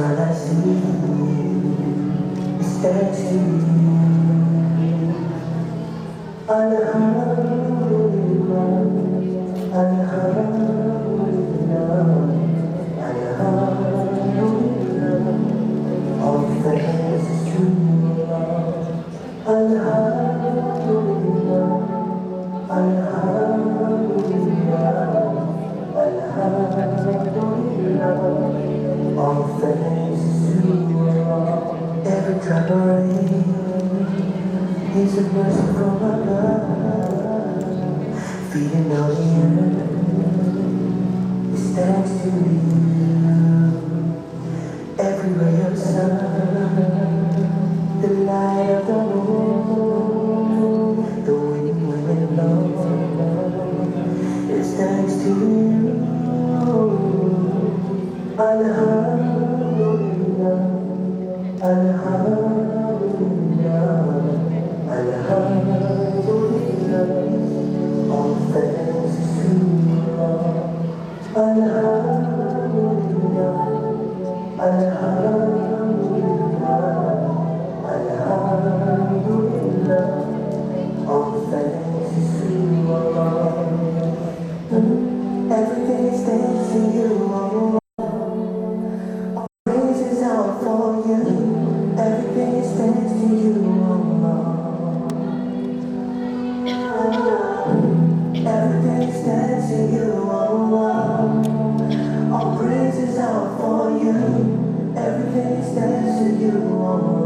all I see is that you. Alhamdulillah, Alhamdulillah, Alhamdulillah. All thanks is to Allah. Alhamdulillah, Alhamdulillah, Alhamdulillah. All thanks is to Allah. Every drop of rain is a mercy from Allah. Feeding all the earth is thanks to you. Every ray of sun, the light of the moon, the wind when it blows, is thanks to you. Alhamdulillah, Alhamdulillah, Alhamdulillah. All thanks is to Allah. Alhamdulillah, Alhamdulillah, Alhamdulillah. All thanks is to Allah. Everything is thanks to you, Allah. All praises are for you. Everything is thanks to you, Allah. Everything is thanks to you, Allah. All praises are for you. Everything is thanks to you, Allah.